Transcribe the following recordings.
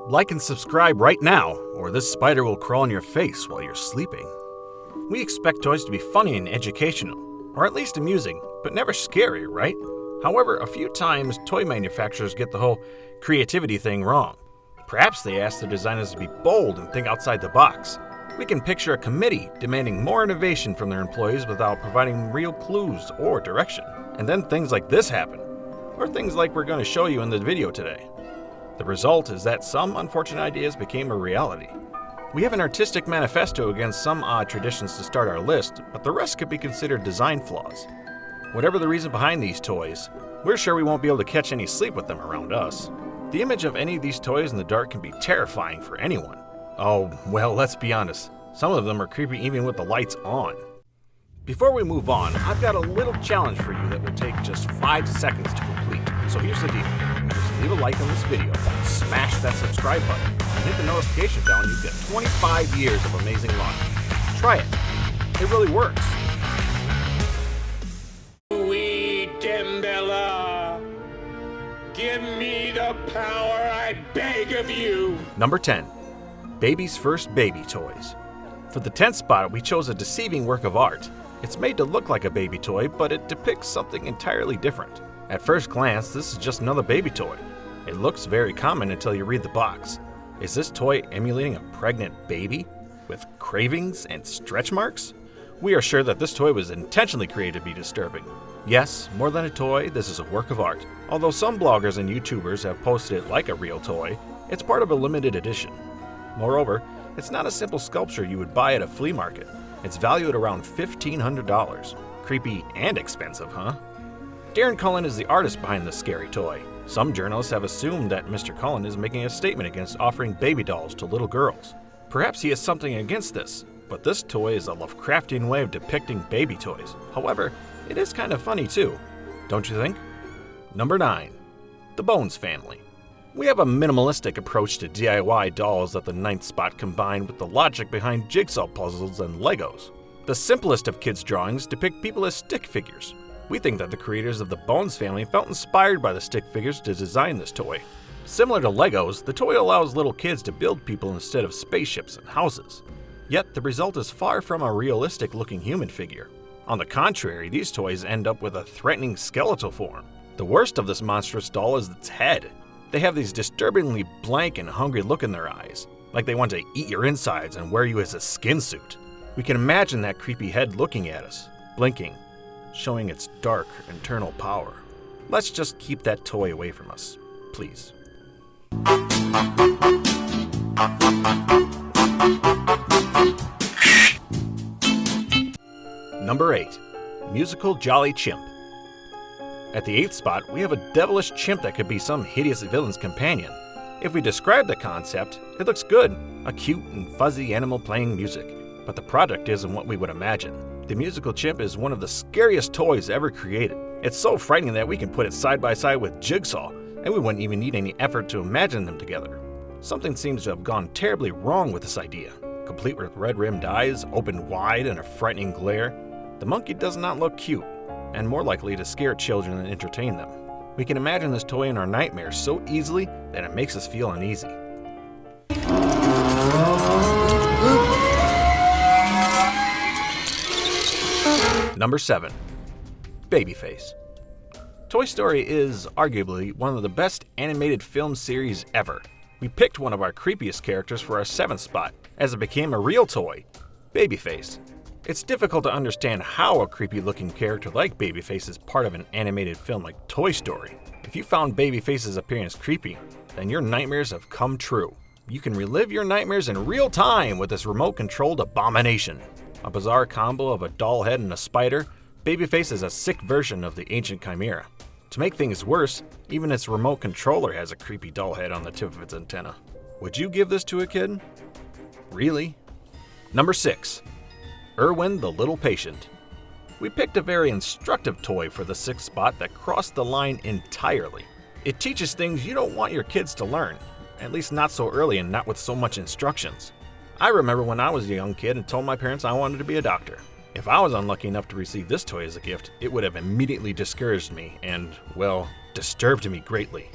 Like and subscribe right now, or this spider will crawl in your face while you're sleeping. We expect toys to be funny and educational, or at least amusing, but never scary, right? However, a few times toy manufacturers get the whole creativity thing wrong. Perhaps they ask their designers to be bold and think outside the box. We can picture a committee demanding more innovation from their employees without providing real clues or direction. And then things like this happen, or things like we're going to show you in the video today. The result is that some unfortunate ideas became a reality. We have an artistic manifesto against some odd traditions to start our list, but the rest could be considered design flaws. Whatever the reason behind these toys, we're sure we won't be able to catch any sleep with them around us. The image of any of these toys in the dark can be terrifying for anyone. Oh, well, let's be honest. Some of them are creepy even with the lights on. Before we move on, I've got a little challenge for you that will take just 5 seconds to complete. So here's the deal. Just leave a like on this video, smash that subscribe button, and hit the notification bell and you get 25 years of amazing luck. Try it. It really works. Give me the power, I beg of you! Number 10. Baby's First Baby Toys. For the 10th spot, we chose a deceiving work of art. It's made to look like a baby toy, but it depicts something entirely different. At first glance, this is just another baby toy. It looks very common until you read the box. Is this toy emulating a pregnant baby with cravings and stretch marks? We are sure that this toy was intentionally created to be disturbing. Yes, more than a toy, this is a work of art. Although some bloggers and YouTubers have posted it like a real toy, it's part of a limited edition. Moreover, it's not a simple sculpture you would buy at a flea market. It's valued around $1,500. Creepy and expensive, huh? Darren Cullen is the artist behind this scary toy. Some journalists have assumed that Mr. Cullen is making a statement against offering baby dolls to little girls. Perhaps he has something against this, but this toy is a Lovecraftian way of depicting baby toys. However, it is kind of funny too, don't you think? Number 9. The Bones Family. We have a minimalistic approach to DIY dolls at the 9th spot combined with the logic behind jigsaw puzzles and Legos. The simplest of kids' drawings depict people as stick figures. We think that the creators of the Bones Family felt inspired by the stick figures to design this toy. Similar to Legos, the toy allows little kids to build people instead of spaceships and houses. Yet the result is far from a realistic-looking human figure. On the contrary, these toys end up with a threatening skeletal form. The worst of this monstrous doll is its head. They have these disturbingly blank and hungry look in their eyes, like they want to eat your insides and wear you as a skin suit. We can imagine that creepy head looking at us, blinking, showing its dark internal power. Let's just keep that toy away from us, please. Number 8. Musical Jolly Chimp. At the 8th spot, we have a devilish chimp that could be some hideous villain's companion. If we describe the concept, it looks good, a cute and fuzzy animal playing music, but the product isn't what we would imagine. The musical chimp is one of the scariest toys ever created. It's so frightening that we can put it side by side with Jigsaw, and we wouldn't even need any effort to imagine them together. Something seems to have gone terribly wrong with this idea. Complete with red-rimmed eyes, opened wide in a frightening glare, the monkey does not look cute, and more likely to scare children than entertain them. We can imagine this toy in our nightmares so easily that it makes us feel uneasy. Number 7. Babyface. Toy Story is arguably one of the best animated film series ever. We picked one of our creepiest characters for our 7th spot, as it became a real toy, Babyface. It's difficult to understand how a creepy-looking character like Babyface is part of an animated film like Toy Story. If you found Babyface's appearance creepy, then your nightmares have come true. You can relive your nightmares in real time with this remote-controlled abomination. A bizarre combo of a doll head and a spider, Babyface is a sick version of the ancient chimera. To make things worse, even its remote controller has a creepy doll head on the tip of its antenna. Would you give this to a kid? Really? Number 6. Irwin the Little Patient. We picked a very instructive toy for the 6th spot that crossed the line entirely. It teaches things you don't want your kids to learn, at least not so early and not with so much instructions. I remember when I was a young kid and told my parents I wanted to be a doctor. If I was unlucky enough to receive this toy as a gift, it would have immediately discouraged me and, well, disturbed me greatly.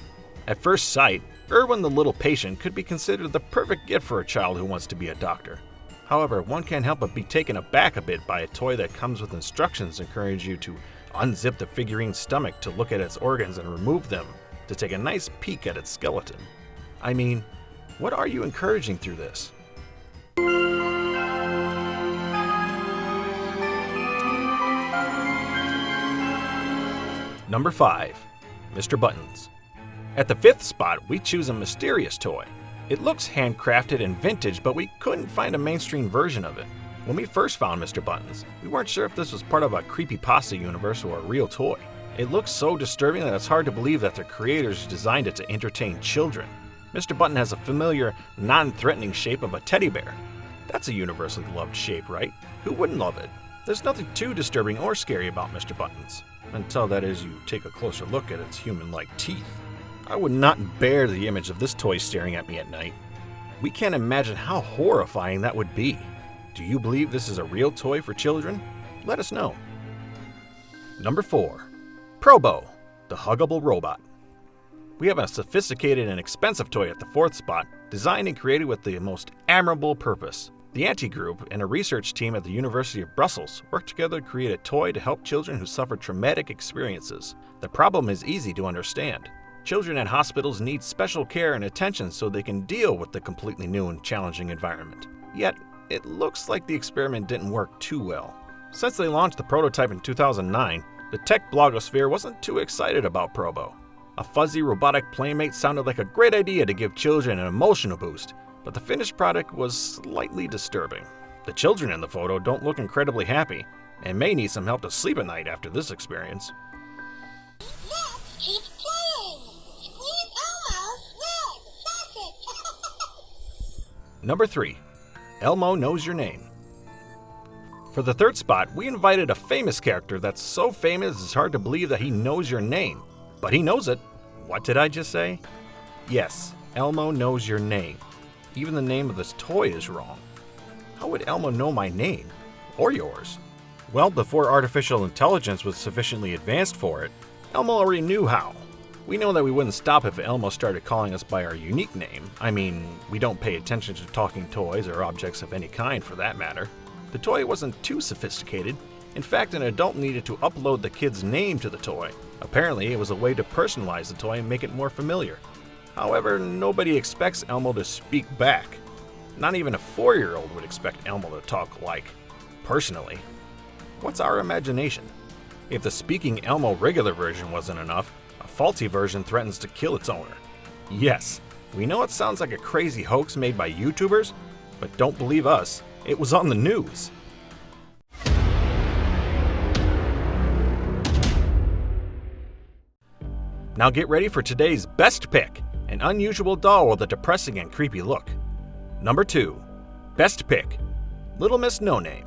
At first sight, Irwin the Little Patient could be considered the perfect gift for a child who wants to be a doctor. However, one can't help but be taken aback a bit by a toy that comes with instructions encouraging you to unzip the figurine's stomach to look at its organs and remove them, to take a nice peek at its skeleton. I mean, what are you encouraging through this? Number 5. Mr. Buttons. At the 5th spot, we choose a mysterious toy. It looks handcrafted and vintage, but we couldn't find a mainstream version of it. When we first found Mr. Buttons, we weren't sure if this was part of a creepypasta universe or a real toy. It looks so disturbing that it's hard to believe that the creators designed it to entertain children. Mr. Button has a familiar, non-threatening shape of a teddy bear. That's a universally loved shape, right? Who wouldn't love it? There's nothing too disturbing or scary about Mr. Buttons, until that is you take a closer look at its human-like teeth. I would not bear the image of this toy staring at me at night. We can't imagine how horrifying that would be. Do you believe this is a real toy for children? Let us know. Number 4. Probo, the huggable robot. We have a sophisticated and expensive toy at the 4th spot, designed and created with the most admirable purpose. The Anti-Group and a research team at the University of Brussels worked together to create a toy to help children who suffer traumatic experiences. The problem is easy to understand. Children at hospitals need special care and attention so they can deal with the completely new and challenging environment. Yet, it looks like the experiment didn't work too well. Since they launched the prototype in 2009, the tech blogosphere wasn't too excited about Probo. A fuzzy robotic playmate sounded like a great idea to give children an emotional boost, but the finished product was slightly disturbing. The children in the photo don't look incredibly happy, and may need some help to sleep at night after this experience. Look, he's playing! Squeeze Elmo! Look, that's it! Number 3. Elmo Knows Your Name. For the 3rd spot, we invited a famous character that's so famous it's hard to believe that he knows your name. But he knows it. What did I just say? Yes, Elmo knows your name. Even the name of this toy is wrong. How would Elmo know my name? Or yours? Well, before artificial intelligence was sufficiently advanced for it, Elmo already knew how. We know that we wouldn't stop if Elmo started calling us by our unique name. I mean, we don't pay attention to talking toys or objects of any kind for that matter. The toy wasn't too sophisticated. In fact, an adult needed to upload the kid's name to the toy. Apparently, it was a way to personalize the toy and make it more familiar. However, nobody expects Elmo to speak back. Not even a 4-year-old would expect Elmo to talk like, personally. What's our imagination? If the speaking Elmo regular version wasn't enough, a faulty version threatens to kill its owner. Yes, we know it sounds like a crazy hoax made by YouTubers, but don't believe us, it was on the news. Now get ready for today's best pick, an unusual doll with a depressing and creepy look. Number 2. Best pick, Little Miss No Name.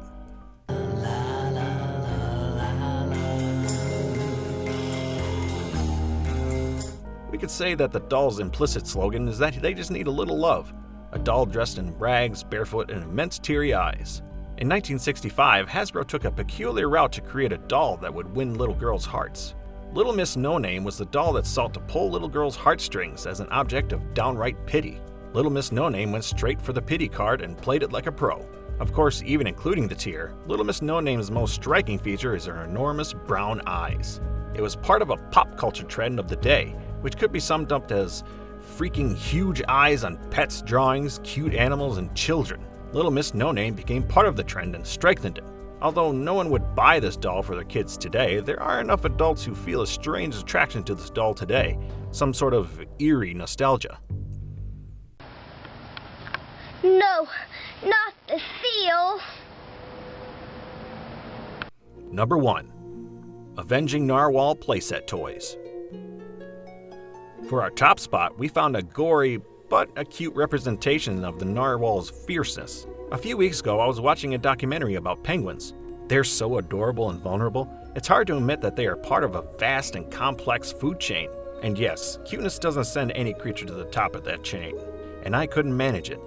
We could say that the doll's implicit slogan is that they just need a little love. A doll dressed in rags, barefoot, and immense teary eyes. In 1965, Hasbro took a peculiar route to create a doll that would win little girls' hearts. Little Miss No Name was the doll that sought to pull little girls' heartstrings as an object of downright pity. Little Miss No Name went straight for the pity card and played it like a pro. Of course, even including the tear, Little Miss No Name's most striking feature is her enormous brown eyes. It was part of a pop culture trend of the day, which could be summed up as freaking huge eyes on pets, drawings, cute animals, and children. Little Miss No Name became part of the trend and strengthened it. Although no one would buy this doll for their kids today, there are enough adults who feel a strange attraction to this doll today, some sort of eerie nostalgia. No, not the seal. Number 1. Avenging Narwhal playset toys. For our top spot, we found a gory but a cute representation of the narwhal's fierceness. A few weeks ago, I was watching a documentary about penguins. They're so adorable and vulnerable, it's hard to admit that they are part of a vast and complex food chain. And yes, cuteness doesn't send any creature to the top of that chain. And I couldn't manage it.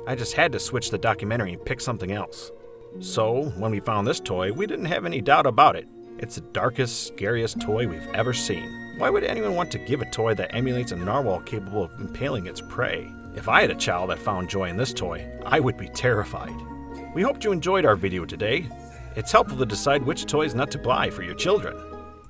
I just had to switch the documentary and pick something else. So, when we found this toy, we didn't have any doubt about it. It's the darkest, scariest toy we've ever seen. Why would anyone want to give a toy that emulates a narwhal capable of impaling its prey? If I had a child that found joy in this toy, I would be terrified. We hope you enjoyed our video today. It's helpful to decide which toys not to buy for your children.